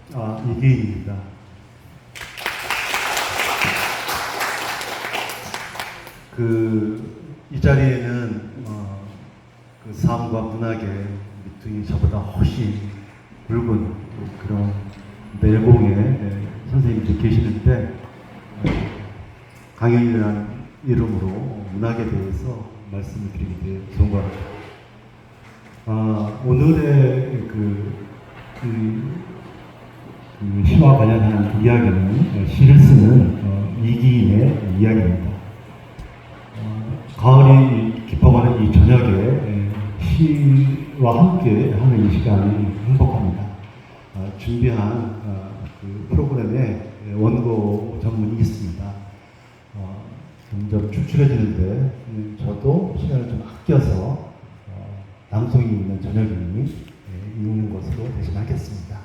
이기입니다. 이 자리에는 그 삶과 문학의 밑둥이 저보다 훨씬 굵은 그런 내공의 선생님들이 계시는데 강연이라는 이름으로 문학에 대해서 말씀을 드리게 되어 좋은 것 같아요. 오늘의 시와 관련한 이야기는 시를 쓰는 이기인의 이야기입니다. 가을이 깊어가는 이 저녁에 시와 함께 하는 이 시간이 행복합니다. 준비한 그 프로그램에 원고 전문이 있습니다. 점점 출출해지는데 저도 시간을 좀 아껴서 낭송이 있는 저녁이니 읽는 것으로 대신하겠습니다.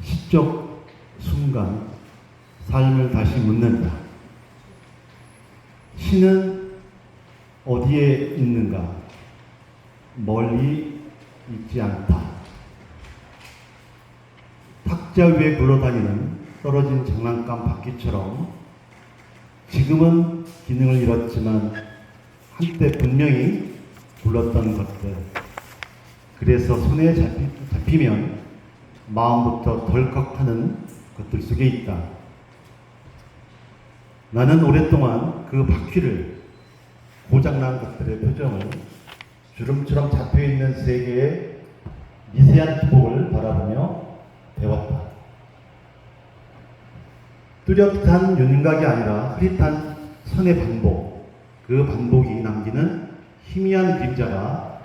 시적 순간 삶을 다시 묻는다. 시는 어디에 있는가? 멀리 있지 않다. 탁자 위에 굴러다니는 떨어진 장난감 바퀴처럼 지금은 기능을 잃었지만 한때 분명히 굴렀던 것들, 그래서 손에 잡히면 마음부터 덜컥하는 것들 속에 있다. 나는 오랫동안 그 바퀴를, 고장난 것들의 표정을, 주름처럼 잡혀있는 세계의 미세한 기복을 바라보며 배웠다. 뚜렷한 윤곽이 아니라 흐릿한 선의 반복, 그 반복이 남기는 희미한 그림자가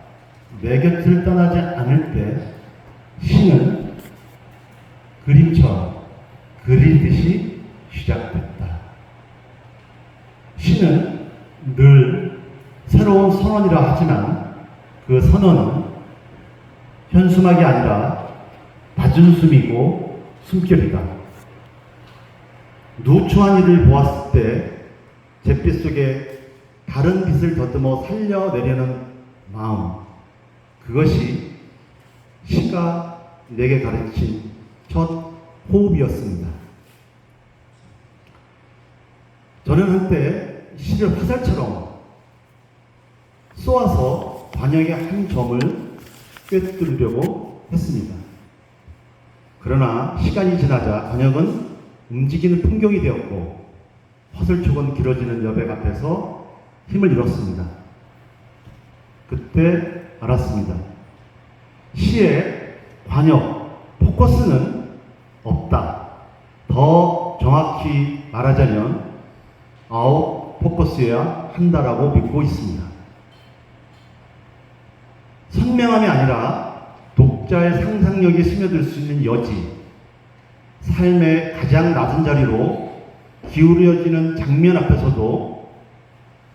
내 곁을 떠나지 않을 때 시는 그림처럼 그리듯이 시작됐다. 시는 늘 새로운 선언이라 하지만 그 선언은 현수막이 아니라 낮은 숨이고 숨결이다. 누추한 이를 보았을 때 잿빛 속에 다른 빛을 더듬어 살려내려는 마음, 그것이 시가 내게 가르친 첫 호흡이었습니다. 저는 한때 시를 화살처럼 쏘아서 관역의 한 점을 꿰뚫으려고 했습니다. 그러나 시간이 지나자 관역은 움직이는 풍경이 되었고 화살촉은 길어지는 여백 앞에서 힘을 잃었습니다. 그때 알았습니다. 시의 관역, 포커스는 없다. 더 정확히 말하자면 아웃 포커스여야 한다라고 믿고 있습니다. 선명함이 아니라 독자의 상상력이 스며들 수 있는 여지, 삶의 가장 낮은 자리로 기울여지는 장면 앞에서도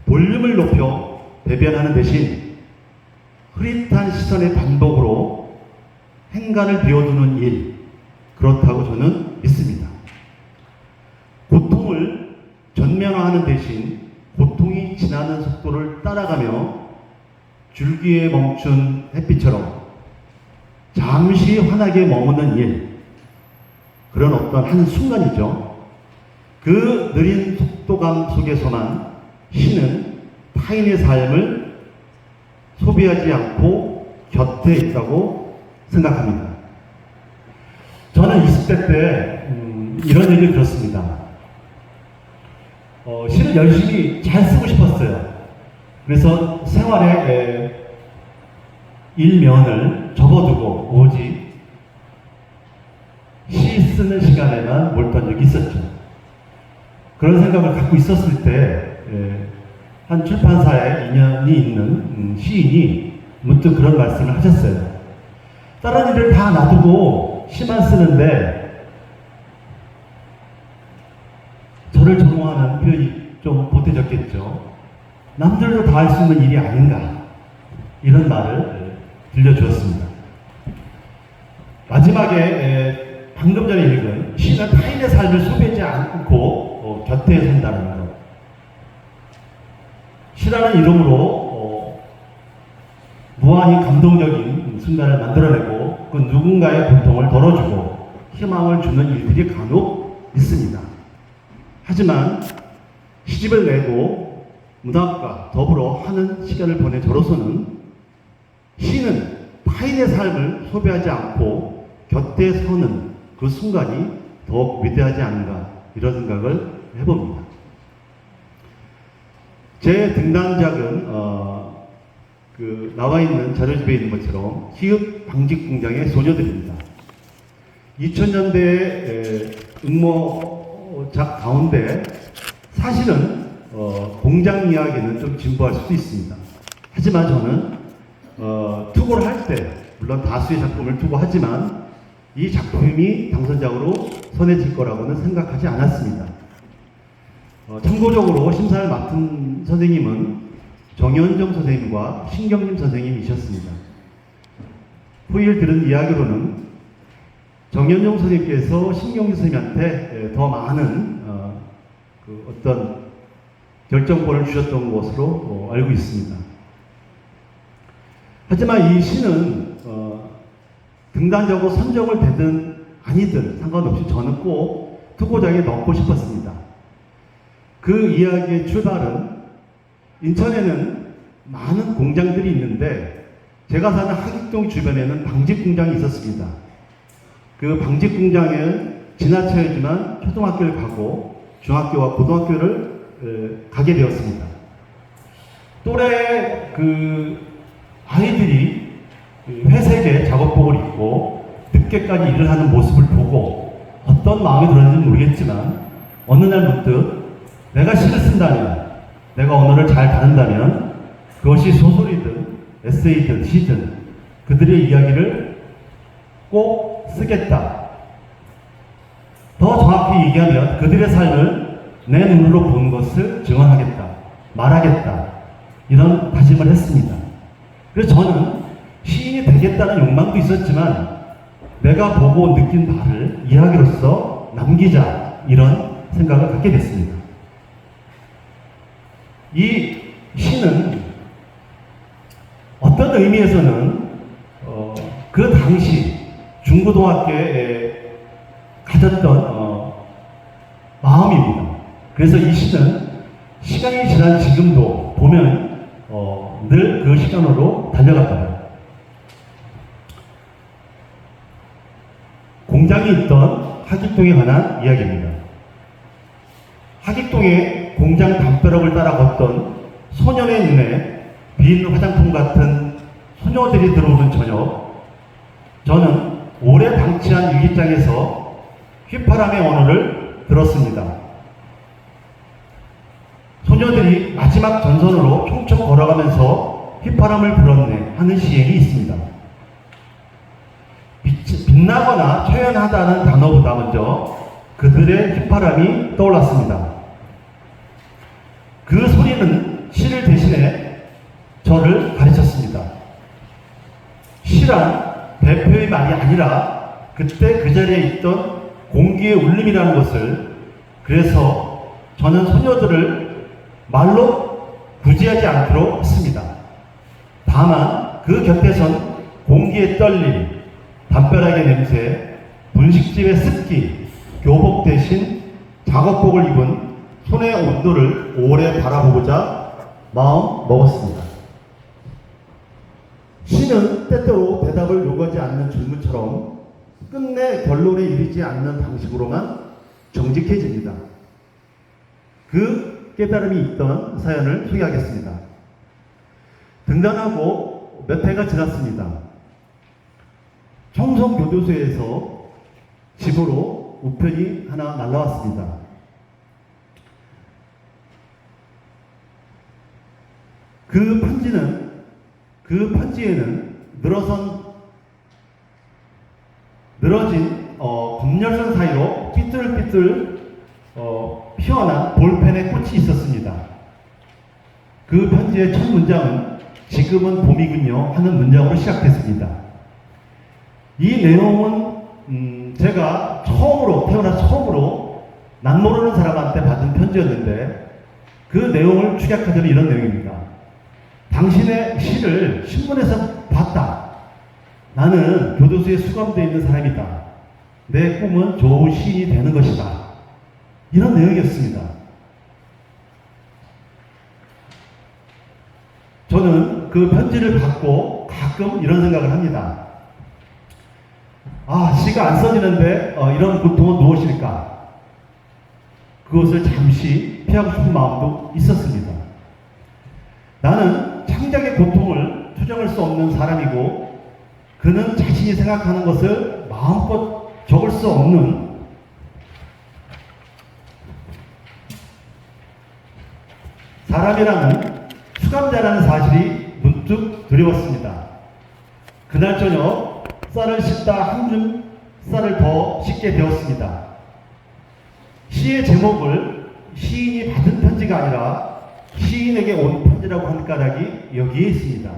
볼륨을 높여 대변하는 대신 흐릿한 시선의 반복으로 행간을 비워두는 일, 그렇다고 저는 믿습니다. 고통을 전면화하는 대신 고통이 지나는 속도를 따라가며 줄기에 멈춘 햇빛처럼 잠시 환하게 머무는 일, 그런 어떤 한 순간이죠. 그 느린 속도감 속에서만 시는 타인의 삶을 소비하지 않고 곁에 있다고 생각합니다. 저는 20대 때 이런 얘기를 들었습니다. 시를 열심히 잘 쓰고 싶었어요. 그래서 생활에 일면을 접어두고 오직 시 쓰는 시간에만 몰두한 적이 있었죠. 그런 생각을 갖고 있었을 때 한 출판사에 인연이 있는 시인이 문득 그런 말씀을 하셨어요. 다른 일을 다 놔두고 시만 쓰는데 저를 적용하는 표현이 좀 보태졌겠죠. 남들도 다 할 수 있는 일이 아닌가, 이런 말을 들려주었습니다. 마지막에 방금 전에 읽은 시는 타인의 삶을 소비하지 않고 곁에 산다는 것, 시라는 이름으로 무한히 감동적인 순간을 만들어내고 그 누군가의 고통을 덜어주고 희망을 주는 일들이 간혹 있습니다. 하지만 시집을 내고 문학과 더불어 하는 시간을 보낸 저로서는 시는 타인의 삶을 소비하지 않고 곁에 서는 그 순간이 더욱 위대하지 않은가, 이런 생각을 해봅니다. 제 등단작은 나와 있는 자료집에 있는 것처럼 기업 방직 공장의 소녀들입니다. 2000년대 응모작 가운데 사실은 공장 이야기는 좀 진부할 수도 있습니다. 하지만 저는 투고를 할 때, 물론 다수의 작품을 투고하지만 이 작품이 당선작으로 선해질 거라고는 생각하지 않았습니다. 참고적으로 심사를 맡은 선생님은 정현정 선생님과 신경림 선생님이셨습니다. 후일 들은 이야기로는 정현정 선생님께서 신경림 선생님한테 더 많은 어떤 결정권을 주셨던 것으로 알고 있습니다. 하지만 이 시는 등단적으로 선정을 되든 아니든 상관없이 저는 꼭 투고작에 넣고 싶었습니다. 그 이야기의 출발은 인천에는 많은 공장들이 있는데 제가 사는 하객동 주변에는 방직 공장이 있었습니다. 그 방직 공장에는 지나쳐야지만 초등학교를 가고 중학교와 고등학교를 가게 되었습니다. 또래 그 아이들이 회색의 작업복을 입고 늦게까지 일을 하는 모습을 보고 어떤 마음이 들었는지 모르겠지만 어느 날 문득 내가 시를 쓴다면, 내가 언어를 잘 다룬다면 그것이 소설이든 에세이든 시든 그들의 이야기를 꼭 쓰겠다. 더 정확히 얘기하면 그들의 삶을 내 눈으로 본 것을 증언하겠다, 말하겠다, 이런 다짐을 했습니다. 그래서 저는 시인이 되겠다는 욕망도 있었지만 내가 보고 느낀 바를 이야기로서 남기자, 이런 생각을 갖게 됐습니다. 이 시는 어떤 의미에서는 그 당시 중고등학교에 가졌던 마음입니다. 그래서 이 시는 시간이 지난 지금도 보면 늘 그 시간으로 달려갔다. 공장이 있던 하객동에 관한 이야기입니다. 하객동에 공장 담벼락을 따라 걷던 소년의 눈에 빈 화장품 같은 소녀들이 들어오는 저녁, 저는 오래 방치한 일기장에서 휘파람의 언어를 들었습니다. 소녀들이 마지막 전선으로 총총 걸어가면서 휘파람을 불었네 하는 시행이 있습니다. 빛나거나 초연하다는 단어보다 먼저 그들의 휘파람이 떠올랐습니다. 그 소리는 시를 대신해 저를 가르쳤습니다. 시란 대표의 말이 아니라 그때 그 자리에 있던 공기의 울림이라는 것을, 그래서 저는 소녀들을 말로 구제하지 않기로 했습니다. 다만 그 곁에선 공기의 떨림, 담벼락의 냄새, 분식집의 습기, 교복 대신 작업복을 입은 손의 온도를 오래 바라보고자 마음 먹었습니다. 시는 때때로 대답을 요구하지 않는 질문처럼 끝내 결론에 이르지 않는 방식으로만 정직해집니다. 그 깨달음이 있던 사연을 소개하겠습니다. 등단하고 몇 해가 지났습니다. 청송교도소에서 집으로 우편이 하나 날라왔습니다. 그 편지에는 늘어진 검열선 사이로 삐뚤삐뚤 피어난 볼펜의 꽃이 있었습니다. 그 편지의 첫 문장은 지금은 봄이군요 하는 문장으로 시작됐습니다. 이 내용은 제가 태어나 처음으로 난 모르는 사람한테 받은 편지였는데 그 내용을 축약하자면 이런 내용입니다. 당신의 시를 신문에서 봤다. 나는 교도소에 수감되어 있는 사람이다. 내 꿈은 좋은 시인이 되는 것이다. 이런 내용이었습니다. 저는 그 편지를 받고 가끔 이런 생각을 합니다. 시가 안 써지는데 이런 고통은 무엇일까? 그것을 잠시 피하고 싶은 마음도 있었습니다. 나는 창작의 고통을 투정할 수 없는 사람이고, 그는 자신이 생각하는 것을 마음껏 적을 수 없는 사람이라는, 수감자라는 사실이 문득 두려웠습니다. 그날 저녁 쌀을 씻다 한 줌 쌀을 더 씻게 되었습니다. 시의 제목을 시인이 받은 편지가 아니라 시인에게 온 편지라고 한 까닭이 여기에 있습니다.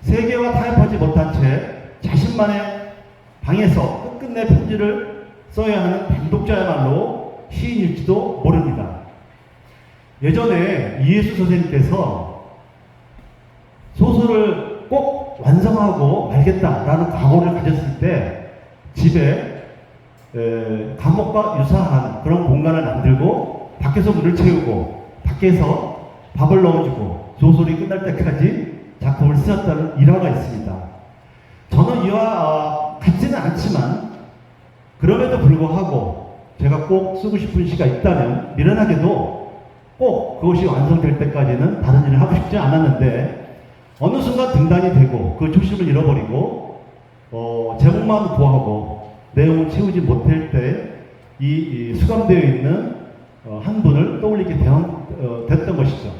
세계와 타협하지 못한 채 자신만의 방에서 끝끝내 편지를 써야 하는 단독자야말로 시인일지도 모릅니다. 예전에 이해수 선생님께서 소설을 꼭 완성하고 말겠다라는 각오를 가졌을 때 집에 감옥과 유사한 그런 공간을 만들고 밖에서 물을 채우고 밖에서 밥을 넣어주고 소설이 끝날 때까지 작품을 쓰셨다는 일화가 있습니다. 저는 이와 같지는 않지만 그럼에도 불구하고 제가 꼭 쓰고 싶은 시가 있다면 미련하게도 꼭 그것이 완성될 때까지는 다른 일을 하고 싶지 않았는데, 어느 순간 등단이 되고 그 초심을 잃어버리고 제목만 구하고 내용을 채우지 못할 때 이 수감되어 있는 한 분을 떠올리게 됐던 것이죠.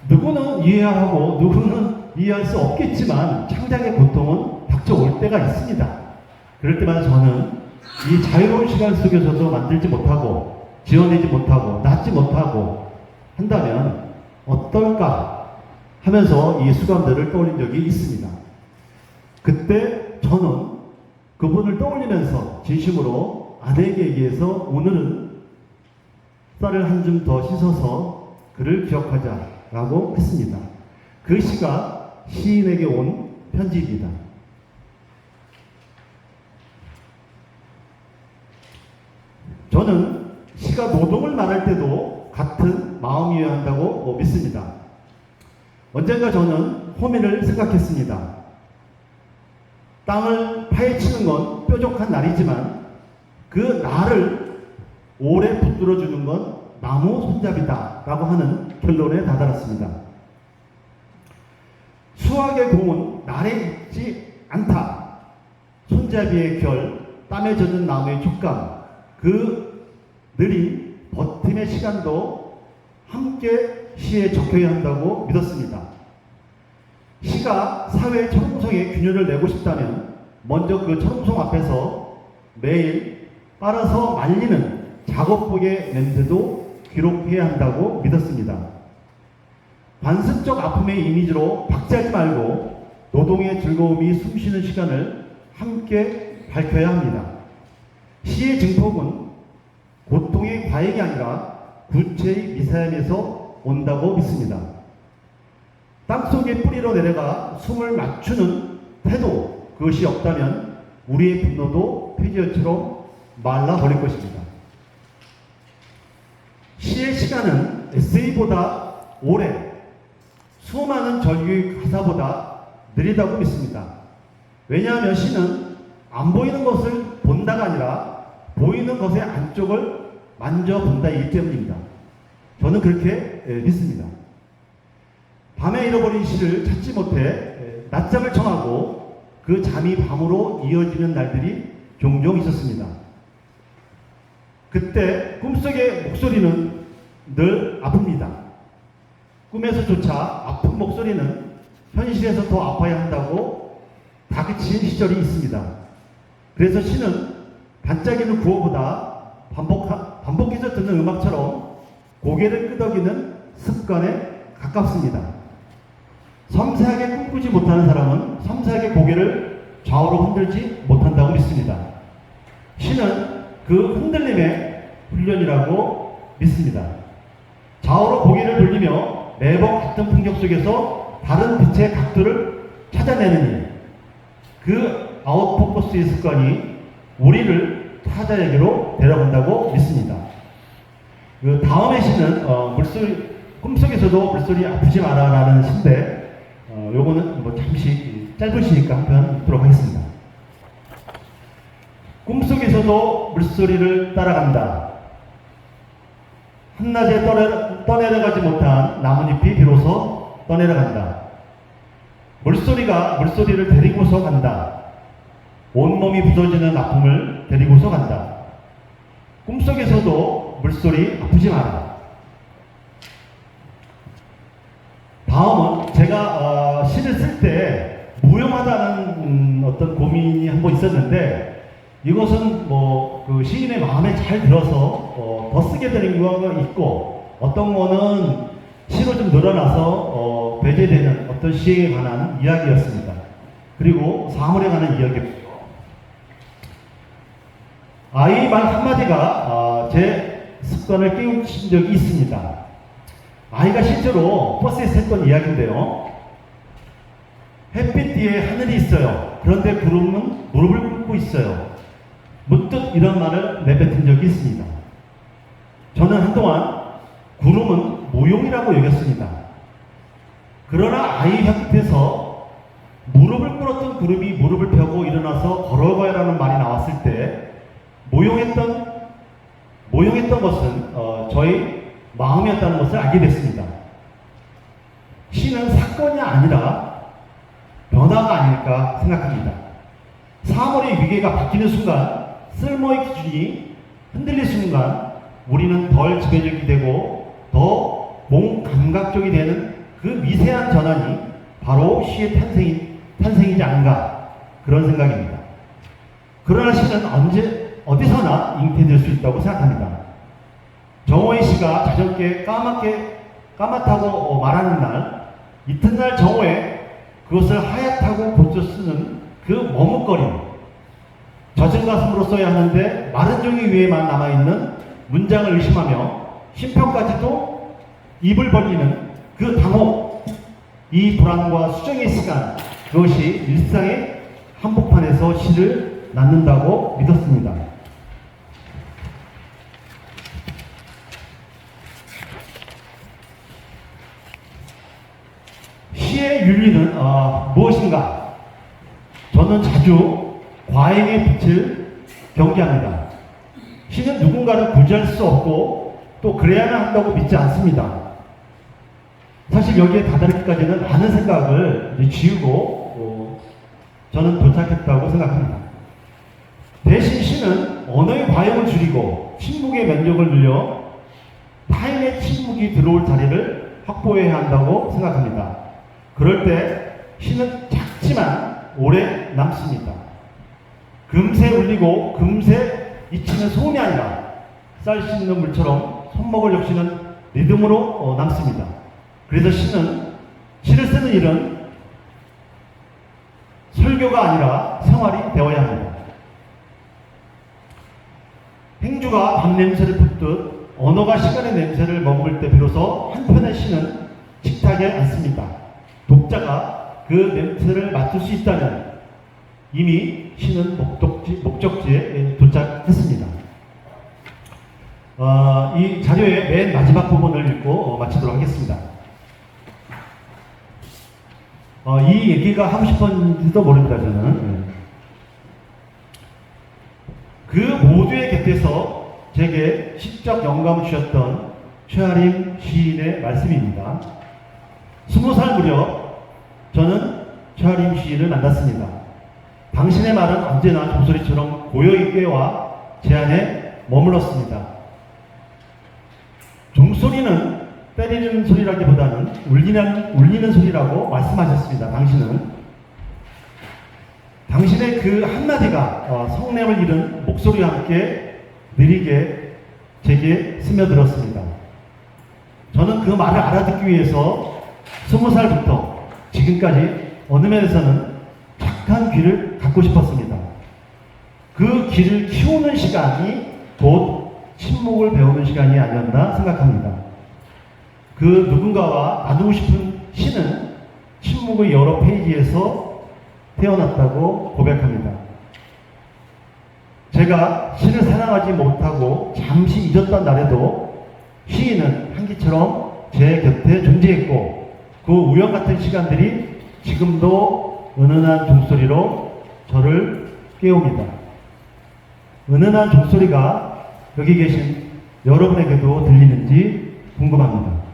누구는 이해하고 누구는 이해할 수 없겠지만 창작의 고통은 닥쳐올 때가 있습니다. 그럴 때마다 저는 이 자유로운 시간 속에서도 만들지 못하고 지어내지 못하고 낳지 못하고 한다면 어떨까 하면서 이 수감들을 떠올린 적이 있습니다. 그때 저는 그분을 떠올리면서 진심으로 아내에게 얘기해서 오늘은 쌀을 한 줌 더 씻어서 그를 기억하자라고 했습니다. 그 시가 시인에게 온 편지입니다. 저는 시가 노동을 말할 때도 같은 마음이어야 한다고 믿습니다. 언젠가 저는 호미를 생각했습니다. 땅을 파헤치는 건 뾰족한 날이지만 그 날을 오래 붙들어주는 건 나무 손잡이다 라고 하는 결론에 다다랐습니다. 수학의 공은 날에 있지 않다. 손잡이의 결, 땀에 젖은 나무의 촉감, 그 느린 버팀의 시간도 함께 시에 적혀야 한다고 믿었습니다. 시가 사회의 철옹성에 균열을 내고 싶다면 먼저 그 철옹성 앞에서 매일 빨아서 말리는 작업복의 냄새도 기록해야 한다고 믿었습니다. 관습적 아픔의 이미지로 박제하지 말고 노동의 즐거움이 숨쉬는 시간을 함께 밝혀야 합니다. 시의 증폭은 고통의 과액이 아니라 구체의 미사임에서 온다고 믿습니다. 땅속에 뿌리로 내려가 숨을 맞추는 태도, 그것이 없다면 우리의 분노도 폐지어처럼 말라버릴 것입니다. 시의 시간은 에세이보다 오래, 수많은 절규의 가사보다 느리다고 믿습니다. 왜냐하면 시는 안 보이는 것을 본다가 아니라 보이는 것의 안쪽을 만져본다이기 때문입니다. 저는 그렇게 믿습니다. 밤에 잃어버린 시를 찾지 못해 낮잠을 청하고 그 잠이 밤으로 이어지는 날들이 종종 있었습니다. 그때 꿈속의 목소리는 늘 아픕니다. 꿈에서조차 아픈 목소리는 현실에서 더 아파야 한다고 다그친 시절이 있습니다. 그래서 시는 반짝이는 구호보다 반복해서 듣는 음악처럼 고개를 끄덕이는 습관에 가깝습니다. 섬세하게 꿈꾸지 못하는 사람은 섬세하게 고개를 좌우로 흔들지 못한다고 믿습니다. 시는 그 흔들림의 훈련이라고 믿습니다. 좌우로 고개를 돌리며 매번 같은 풍경 속에서 다른 빛의 각도를 찾아내는 일, 그 아웃포커스의 습관이 우리를 타자에게로 데려간다고 믿습니다. 그 다음의 시는 꿈속에서도 물소리 아프지 마라라는 시인데 요거는 뭐 잠시 짧은 시니까 한편 읽도록 하겠습니다. 꿈속에서도 물소리를 따라간다. 한낮에 떠내려가지 못한 나뭇잎이 비로소 떠내려간다. 물소리가 물소리를 데리고서 간다. 온몸이 부서지는 아픔을 데리고서 간다. 꿈속에서도 물소리 아프지 마라. 다음은 제가 시를 쓸 때 무용하다는 어떤 고민이 한번 있었는데, 이것은 그 시인의 마음에 잘 들어서 더 쓰게 되는 경우가 있고, 어떤 거는 시로 좀 늘어나서 배제되는 어떤 시에 관한 이야기였습니다. 그리고 사물에 관한 이야기였고, 아이 말 한마디가 제 습관을 깨우친 적이 있습니다. 아이가 실제로 버스에서 했던 이야기인데요. 햇빛 뒤에 하늘이 있어요. 그런데 구름은 무릎을 꿇고 있어요. 문득 이런 말을 내뱉은 적이 있습니다. 저는 한동안 구름은 무용이라고 여겼습니다. 그러나 아이 곁에서 무릎을 꿇었던 구름이 무릎을 펴고 일어나서 걸어가야라는 말이 나왔을 때 모용했던 것은 저희 마음이었다는 것을 알게 됐습니다. 시는 사건이 아니라 변화가 아닐까 생각합니다. 사물의 위계가 바뀌는 순간, 쓸모의 기준이 흔들릴 순간 우리는 덜 지배적이 되고 더 몸 감각적이 되는 그 미세한 전환이 바로 시의 탄생이지 않은가, 그런 생각입니다. 그러나 시는 어디서나 잉태될 수 있다고 생각합니다. 정호의 시가 자전께 까맣다고 말하는 날, 이튿날 정호에 그것을 하얗다고 고쳐 쓰는 그 머뭇거림, 젖은 가슴으로 써야 하는데 마른 종이 위에만 남아있는 문장을 의심하며 심평까지도 입을 벌리는 그 당혹, 이 불안과 수정의 시간, 그것이 일상의 한복판에서 시를 낳는다고 믿었습니다. 시의 윤리는 무엇인가? 저는 자주 과잉의 빛을 경계합니다. 시는 누군가를 구제할 수 없고 또 그래야만 한다고 믿지 않습니다. 사실 여기에 다다르기까지는 많은 생각을 지우고 저는 도착했다고 생각합니다. 대신 시는 언어의 과잉을 줄이고 침묵의 면적을 늘려 타인의 침묵이 들어올 자리를 확보해야 한다고 생각합니다. 그럴 때 시는 작지만 오래 남습니다. 금세 울리고 금세 잊히는 소음이 아니라 쌀 씻는 물처럼 손목을 적시는 리듬으로 남습니다. 그래서 시를 쓰는 일은 설교가 아니라 생활이 되어야 합니다. 행주가 밤 냄새를 품듯 언어가 시간의 냄새를 머물 때 비로소 한편의 시는 식탁에 앉습니다. 독자가 그 냄새를 맡을 수 있다면 이미 시는 목적지에 도착했습니다. 이 자료의 맨 마지막 부분을 읽고 마치도록 하겠습니다. 이 얘기가 하고 싶었는지도 모릅니다, 저는. 그 모두의 곁에서 제게 시적 영감을 주셨던 최아림 시인의 말씀입니다. 20살 무렵 저는 최아림 시인을 만났습니다. 당신의 말은 언제나 종소리처럼 고요히 꾀와 제 안에 머물렀습니다. 종소리는 때리는 소리라기보다는 울리는 소리라고 말씀하셨습니다. 당신의 그 한마디가 성냄을 잃은 목소리와 함께 느리게 제게 스며들었습니다. 저는 그 말을 알아듣기 위해서 20살부터 지금까지 어느 면에서는 착한 귀를 갖고 싶었습니다. 그 귀를 키우는 시간이 곧 침묵을 배우는 시간이 아니었나 생각합니다. 그 누군가와 나누고 싶은 시는 침묵의 여러 페이지에서 태어났다고 고백합니다. 제가 시를 사랑하지 못하고 잠시 잊었던 날에도 시인은 한기처럼 제 곁에 존재했고 그 우연 같은 시간들이 지금도 은은한 종소리로 저를 깨웁니다. 은은한 종소리가 여기 계신 여러분에게도 들리는지 궁금합니다.